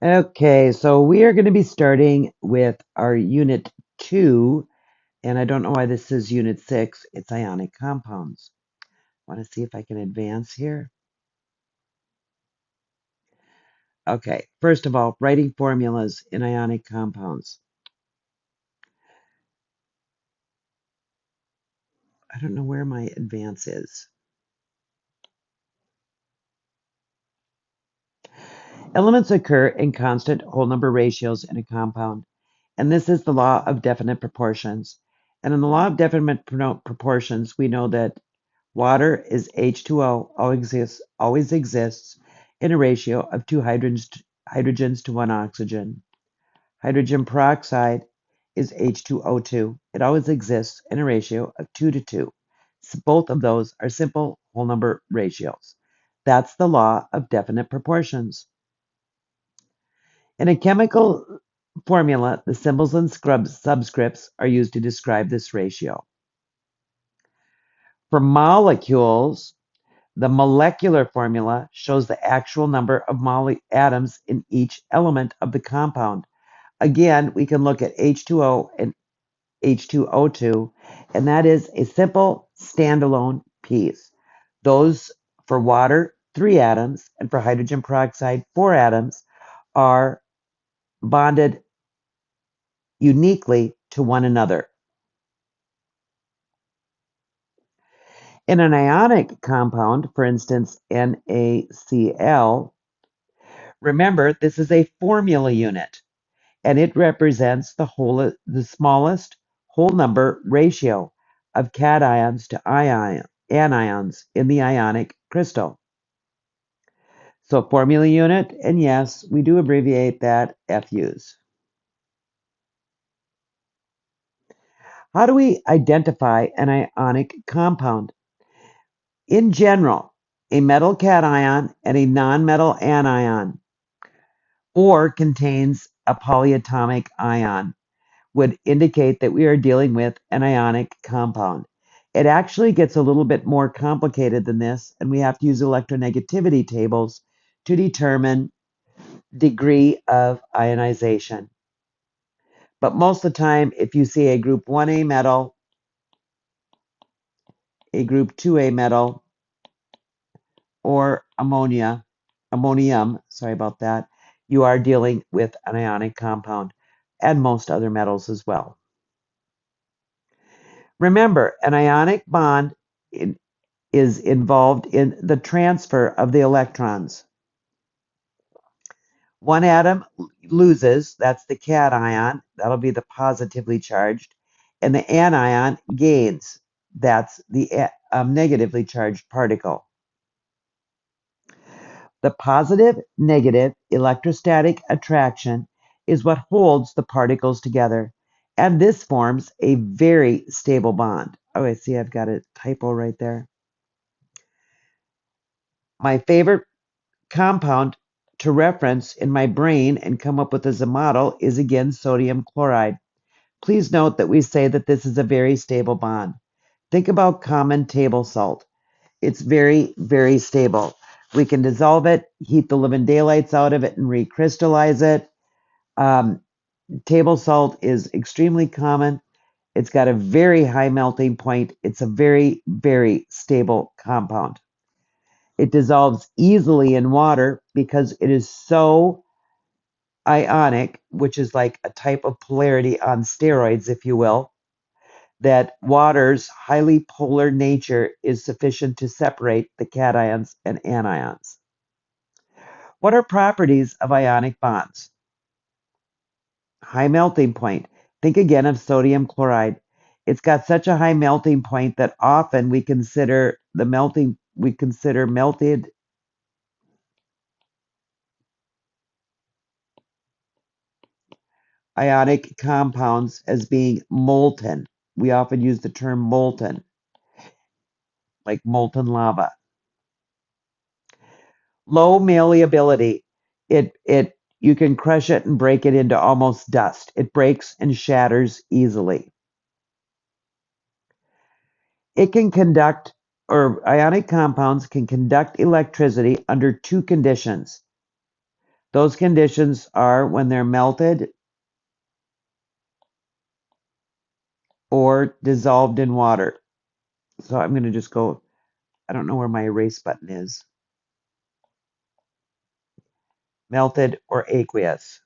Okay, so we are going to be starting with our Unit 2, and I don't know why this is Unit 6. It's ionic compounds. Want to see if I can advance here? Okay, first of all, writing formulas in ionic compounds. I don't know where my advance is. Elements occur in constant whole number ratios in a compound, and this is the law of definite proportions. And in the law of definite proportions, we know that water is H2O, always exists in a ratio of two hydrogens to one oxygen. Hydrogen peroxide is H2O2. It always exists in a ratio of 2 to 2. So both of those are simple whole number ratios. That's the law of definite proportions. In a chemical formula, the symbols and subscripts are used to describe this ratio. For molecules, the molecular formula shows the actual number of atoms in each element of the compound. Again, we can look at H2O and H2O2, and that is a simple standalone piece. Those for water, 3 atoms, and for hydrogen peroxide, 4 atoms, are bonded uniquely to one another. In an ionic compound, for instance, NaCl, remember this is a formula unit, and it represents the smallest whole number ratio of cations to anions in the ionic crystal. So formula unit, and yes, we do abbreviate that FUs. How do we identify an ionic compound? In general, a metal cation and a nonmetal anion, or contains a polyatomic ion, would indicate that we are dealing with an ionic compound. It actually gets a little bit more complicated than this, and we have to use electronegativity tables to determine degree of ionization. But most of the time, if you see a group 1A metal, a group 2A metal, or ammonium, sorry about that, you are dealing with an ionic compound, and most other metals as well. Remember, an ionic bond is involved in the transfer of the electrons. One atom loses, that's the cation, that'll be the positively charged, and the anion gains, that's the negatively charged particle. The positive-negative electrostatic attraction is what holds the particles together, and this forms a very stable bond. Oh, I see I've got a typo right there. My favorite compound to reference in my brain and come up with as a model is again sodium chloride. Please note that we say that this is a very stable bond. Think about common table salt. It's very, very stable. We can dissolve it, heat the living daylights out of it, and recrystallize it. Um, Table salt is extremely common. It's got a very high melting point. It's a very, very stable compound. It dissolves easily in water because it is so ionic, which is like a type of polarity on steroids, if you will, that water's highly polar nature is sufficient to separate the cations and anions. What are properties of ionic bonds? High melting point. Think again of sodium chloride. It's got such a high melting point that often we consider melted ionic compounds as being molten. We often use the term molten, like molten lava. Low malleability. You can crush it and break it into almost dust. It breaks and shatters easily. It can conduct, or ionic compounds can conduct electricity under two conditions. Those conditions are when they're melted or dissolved in water. So I'm going to just go, I don't know where my erase button is. Melted or aqueous.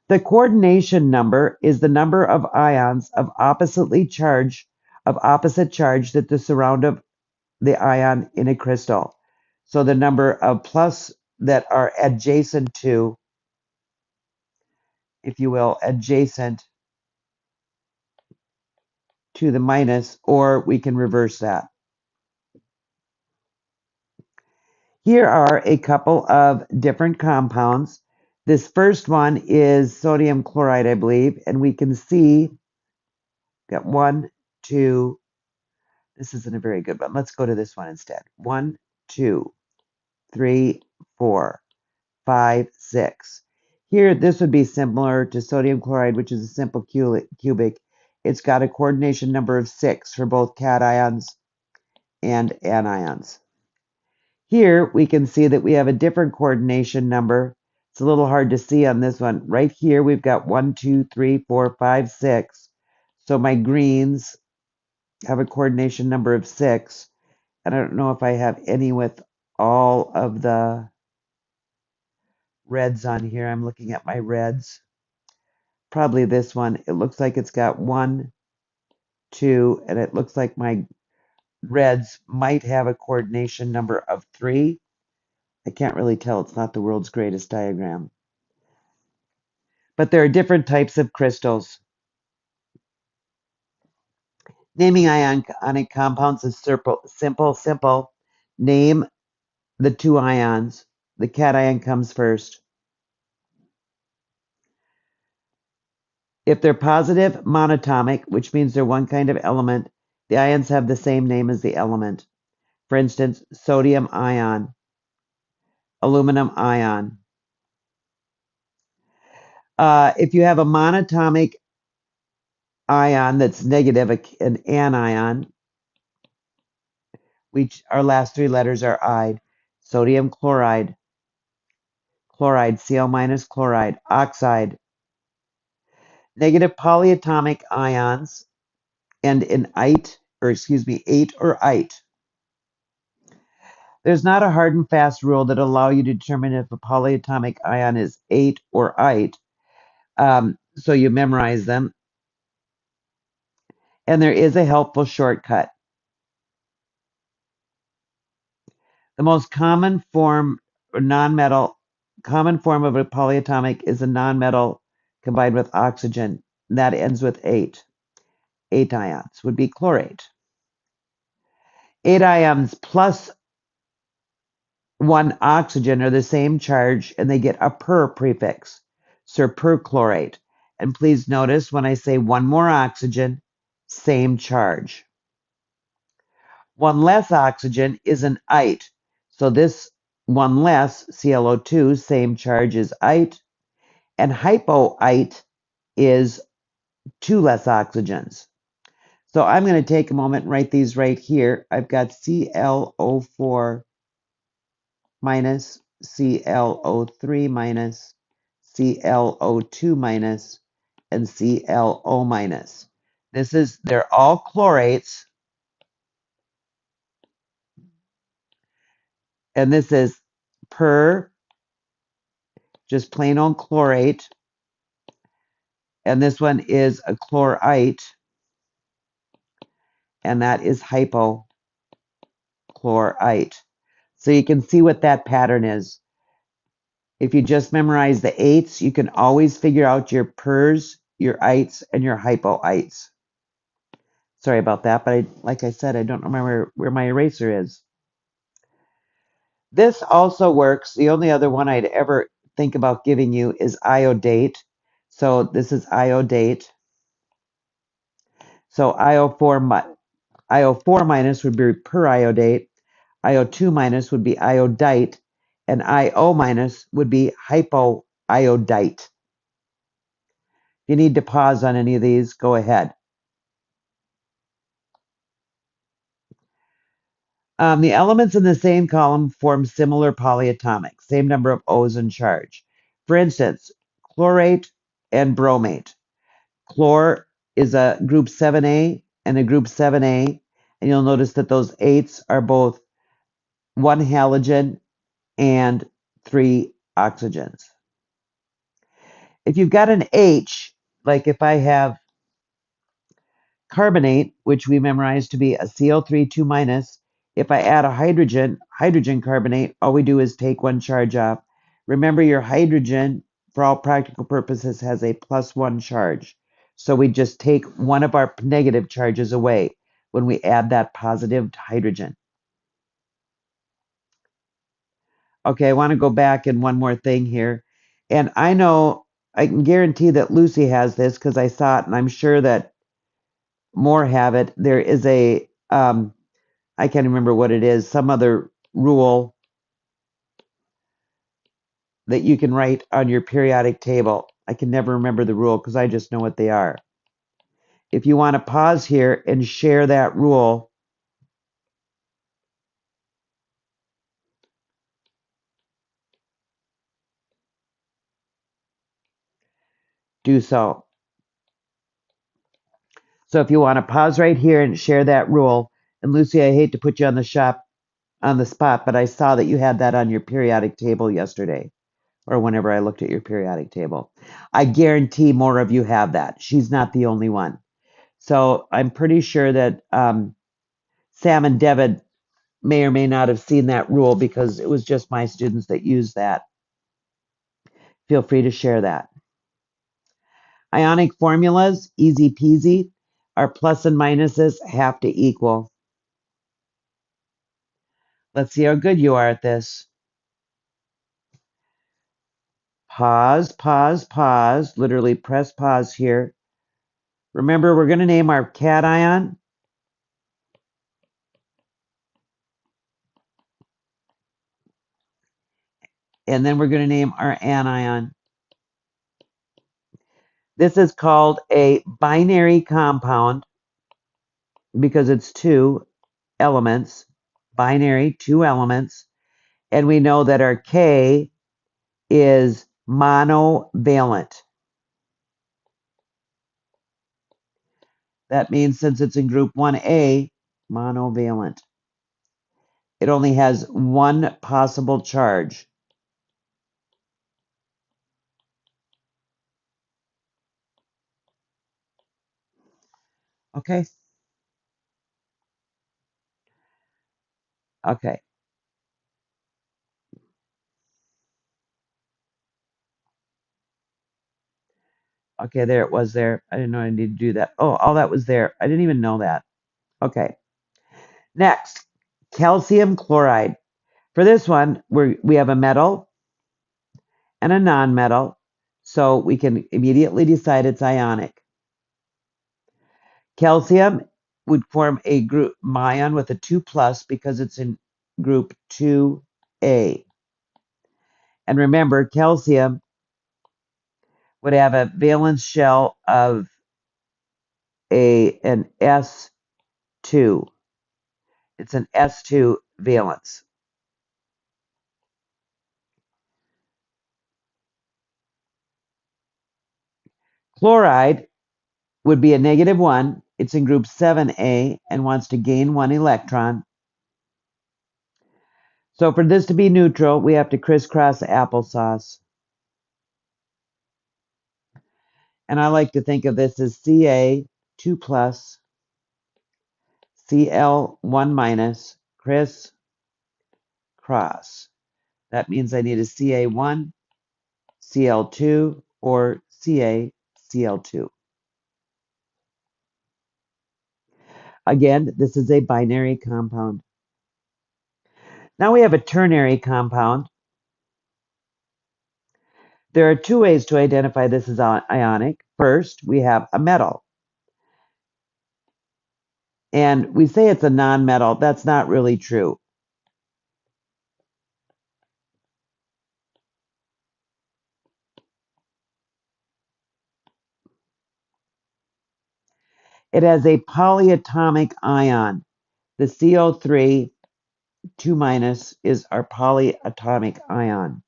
The coordination number is the number of ions of opposite charge that surround the ion in a crystal. So the number of plus that are adjacent to, if you will, adjacent to the minus, or we can reverse that. Here are a couple of different compounds. This first one is sodium chloride, I believe, and we can see, got one, two, this isn't a very good one. Let's go to this one instead. 1, 2, 3, 4, 5, 6. Here, this would be similar to sodium chloride, which is a simple cubic. It's got a coordination number of 6 for both cations and anions. Here, we can see that we have a different coordination number. It's a little hard to see on this one. Right here, we've got 1, 2, 3, 4, 5, 6. So my greens have a coordination number of 6. And I don't know if I have any with all of the reds on here. I'm looking at my reds. Probably this one. It looks like it's got 1, 2, and it looks like my reds might have a coordination number of 3. I can't really tell. It's not the world's greatest diagram. But there are different types of crystals. Naming ionic compounds is simple. Name the two ions. The cation comes first. If they're positive monatomic, which means they're one kind of element, the ions have the same name as the element. For instance, sodium ion, aluminum ion. If you have a monatomic ion that's negative, an anion, which our last three letters are "ide," sodium chloride, Cl minus chloride, oxide. Negative polyatomic ions and an ate or ite. There's not a hard and fast rule that allow you to determine if a polyatomic ion is ate or ite. So you memorize them. And there is a helpful shortcut. The most common form of a polyatomic is a nonmetal combined with oxygen. That ends with ate. 8 ions would be chlorate. 8 ions plus 1 oxygen are the same charge and they get a per prefix. So perchlorate. And please notice when I say one more oxygen, same charge. One less oxygen is an ite. So this one less, ClO2, same charge as ite. And hypoite is 2 less oxygens. So I'm going to take a moment and write these right here. I've got ClO4 minus, ClO3 minus, ClO2 minus, and ClO minus. They're all chlorates. And this is per, just plain old chlorate. And this one is a chlorite. And that is hypochlorite. So you can see what that pattern is. If you just memorize the eights, you can always figure out your pers, your ites, and your hypoites. Sorry about that, but like I said, I don't remember where my eraser is. This also works. The only other one I'd ever think about giving you is iodate. So this is iodate. So IO4 minus would be periodate, IO2 minus would be iodite, and IO minus would be hypoiodite. If you need to pause on any of these, go ahead. The elements in the same column form similar polyatomics, same number of O's in charge. For instance, chlorate and bromate. Chlor is a group 7A and a group 7A, and you'll notice that those 8s are both one halogen and three oxygens. If you've got an H, like if I have carbonate, which we memorized to be a CO3 2 minus, if I add a hydrogen carbonate, all we do is take one charge off. Remember, your hydrogen, for all practical purposes, has a +1 charge. So we just take one of our negative charges away when we add that positive hydrogen. Okay, I want to go back and one more thing here. And I know I can guarantee that Lucy has this because I saw it, and I'm sure that more have it. There is a I can't remember what it is, some other rule that you can write on your periodic table. I can never remember the rule because I just know what they are. If you want to pause here and share that rule, do so. So if you want to pause right here and share that rule, and Lucy, I hate to put you on the spot, but I saw that you had that on your periodic table yesterday or whenever I looked at your periodic table. I guarantee more of you have that. She's not the only one. So I'm pretty sure that Sam and David may or may not have seen that rule because it was just my students that used that. Feel free to share that. Ionic formulas, easy peasy. Our plus and minuses have to equal. Let's see how good you are at this. Pause, pause, pause. Literally press pause here. Remember, we're going to name our cation. And then we're going to name our anion. This is called a binary compound because it's two elements, binary, two elements. And we know that our K is monovalent. That means since it's in group 1A, monovalent, it only has one possible charge. Okay? Okay. Okay, there it was there. I didn't know I needed to do that. Oh, all that was there. I didn't even know that. Okay. Next, calcium chloride. For this one, we have a metal and a nonmetal, so we can immediately decide it's ionic. Calcium would form a group ion with a 2 plus because it's in group 2A. And remember, calcium would have a valence shell of an S2. It's an S2 valence. Chloride would be a -1. It's in group 7A and wants to gain one electron. So for this to be neutral, we have to crisscross applesauce. And I like to think of this as Ca2 plus, Cl1 minus, criss cross. That means I need a Ca1, Cl2, or CaCl2. Again, this is a binary compound. Now we have a ternary compound. There are two ways to identify this as ionic. First, we have a metal. And we say it's a nonmetal. That's not really true. It has a polyatomic ion, the CO3 2- is our polyatomic ion.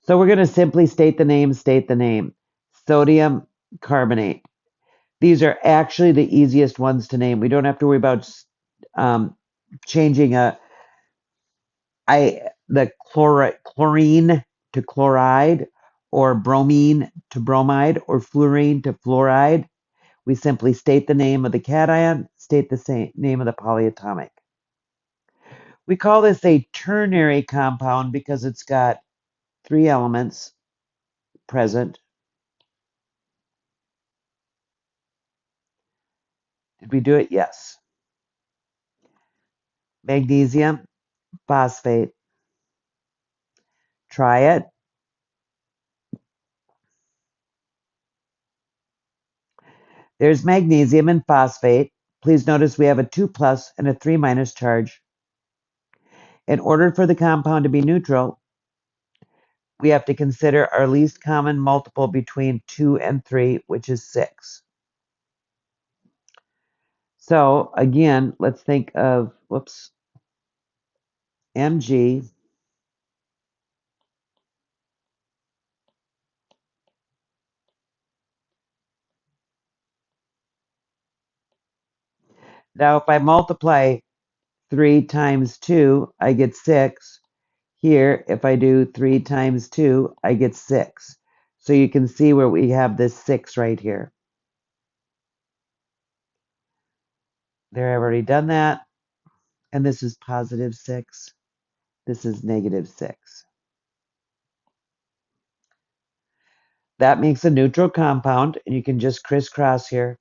So we're going to simply state the name. Sodium carbonate. These are actually the easiest ones to name. We don't have to worry about changing the chlorine to chloride, or bromine to bromide, or fluorine to fluoride. We simply state the name of the cation, state the same name of the polyatomic. We call this a ternary compound because it's got 3 elements present. Did we do it? Yes. Magnesium phosphate. Try it. There's magnesium and phosphate. Please notice we have a 2+ and a 3- charge. In order for the compound to be neutral, we have to consider our least common multiple between 2 and 3, which is 6. So again, let's think of, Mg Now, if I multiply 3 times 2, I get 6. Here, if I do 3 times 2, I get 6. So you can see where we have this 6 right here. There, I've already done that. And this is +6. This is -6. That makes a neutral compound, and you can just crisscross here.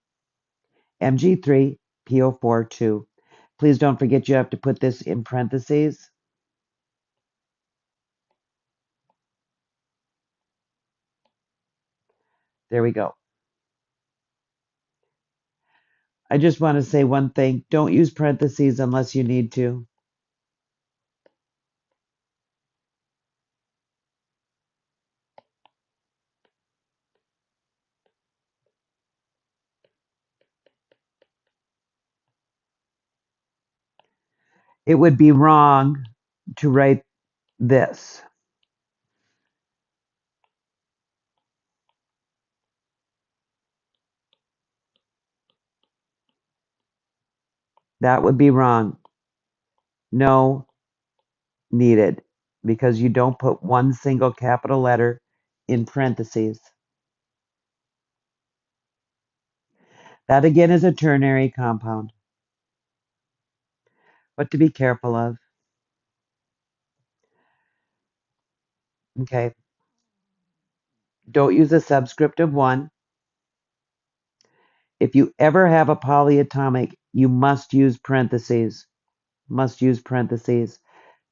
Mg3, PO4, 2. Please don't forget you have to put this in parentheses. There we go. I just want to say one thing. Don't use parentheses unless you need to. It would be wrong to write this. That would be wrong. No needed, because you don't put one single capital letter in parentheses. That again is a ternary compound. What to be careful of. Okay. Don't use a subscript of 1. If you ever have a polyatomic, you must use parentheses. Must use parentheses.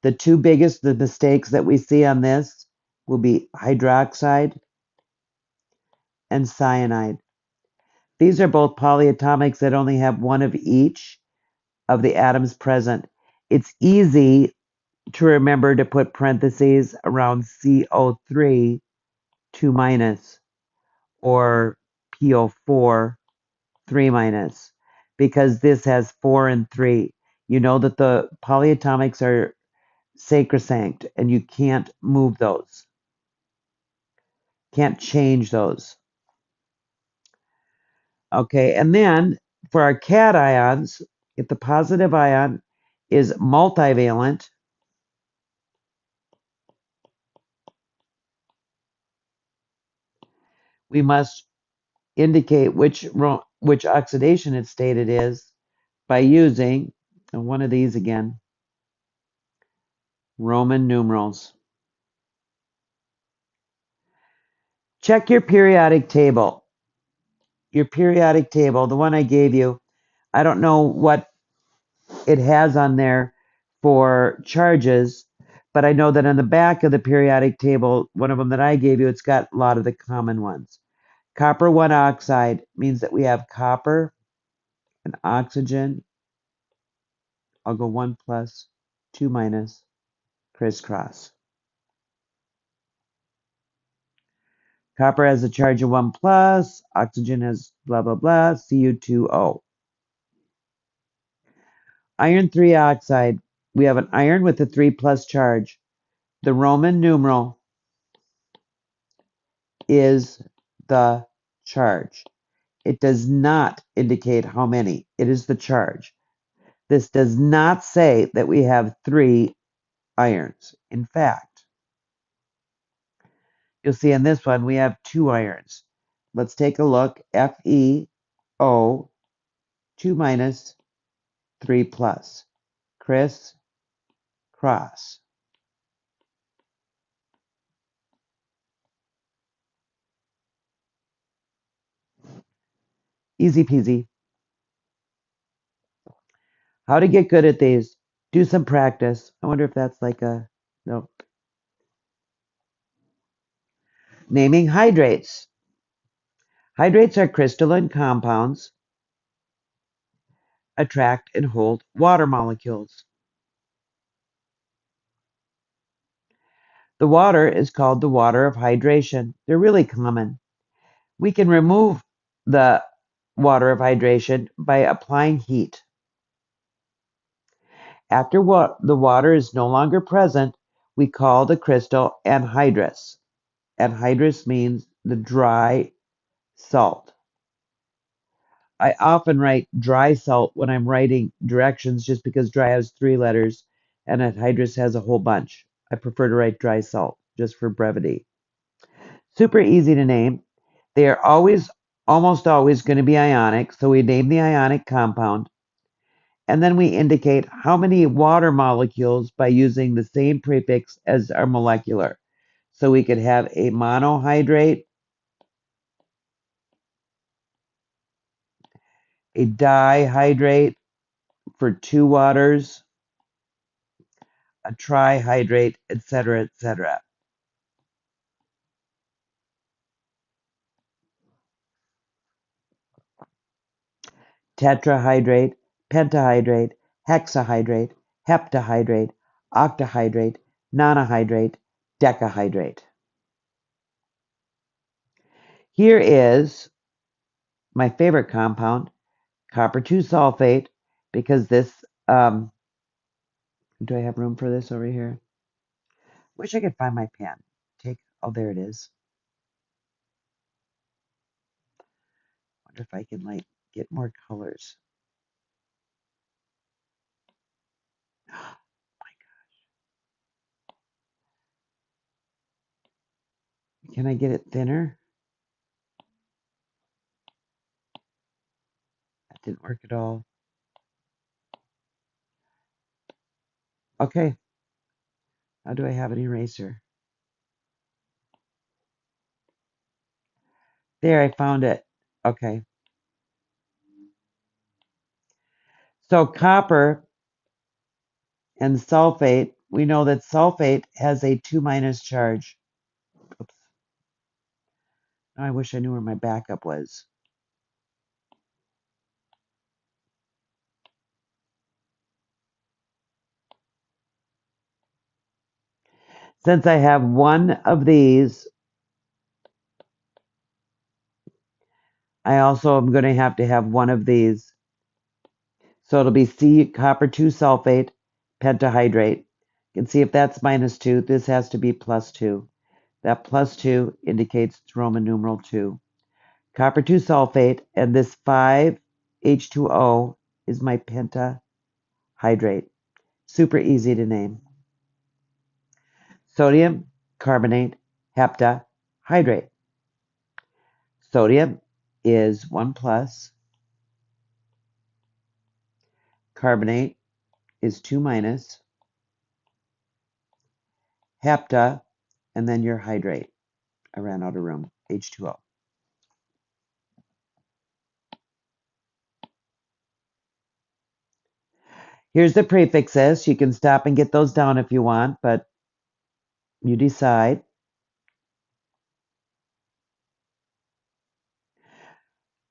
The 2 biggest the mistakes that we see on this will be hydroxide and cyanide. These are both polyatomics that only have 1 of each of the atoms present. It's easy to remember to put parentheses around CO3, 2-, or PO4, 3-, because this has 4 and 3. You know that the polyatomics are sacrosanct and you can't move those, can't change those. Okay, and then for our cations, if the positive ion is multivalent, we must indicate which oxidation state it is by using one of these again, Roman numerals. Check your periodic table. Your periodic table, the one I gave you, I don't know what it has on there for charges, but I know that on the back of the periodic table, one of them that I gave you, it's got a lot of the common ones. Copper 1 oxide means that we have copper and oxygen. I'll go 1+, 2-, crisscross. Copper has a charge of 1+, oxygen has blah, blah, blah, Cu2O. Iron 3 oxide. We have an iron with a 3 plus charge. The Roman numeral is the charge. It does not indicate how many. It is the charge. This does not say that we have 3 irons. In fact, you'll see in this one we have 2 irons. Let's take a look. FeO 2 minus 3 plus. Criss cross. Easy peasy. How to get good at these? Do some practice. I wonder if that's like a no. Naming hydrates. Hydrates are crystalline compounds attract and hold water molecules. The water is called the water of hydration. They're really common. We can remove the water of hydration by applying heat. After the water is no longer present, we call the crystal anhydrous. Anhydrous means the dry salt. I often write dry salt when I'm writing directions just because dry has 3 letters and anhydrous has a whole bunch. I prefer to write dry salt just for brevity. Super easy to name. They are almost always going to be ionic, so we name the ionic compound. And then we indicate how many water molecules by using the same prefix as our molecular. So we could have a monohydrate, a dihydrate for 2 waters, a trihydrate, etc., etc. Tetrahydrate, pentahydrate, hexahydrate, heptahydrate, octahydrate, nonahydrate, decahydrate. Here is my favorite compound, copper 2 sulfate, because this, do I have room for this over here? Wish I could find my pen. Oh, there it is. Wonder if I can like get more colors. Can I get it thinner? That didn't work at all. Okay. How do I have an eraser? There, I found it. Okay. So copper and sulfate, we know that sulfate has a 2 minus charge. Oops. Now I wish I knew where my backup was. Since I have one of these, I also am going to have one of these. So it'll be C copper 2 sulfate pentahydrate. You can see if that's minus 2, this has to be plus 2. That plus 2 indicates it's Roman numeral 2. Copper 2 sulfate, and this 5H2O is my pentahydrate. Super easy to name. Sodium carbonate heptahydrate. Sodium is 1 plus. Carbonate is 2 minus. Hepta, and then your hydrate. I ran out of room. H2O. Here's the prefixes. You can stop and get those down if you want, but you decide.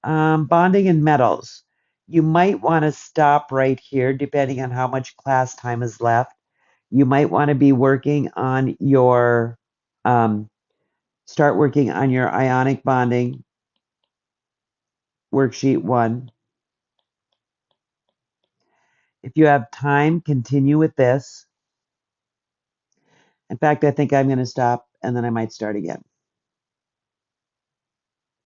Bonding in metals. You might want to stop right here, depending on how much class time is left. You might want to be working on your, start working on your ionic bonding, worksheet 1. If you have time, continue with this. In fact, I think I'm going to stop and then I might start again.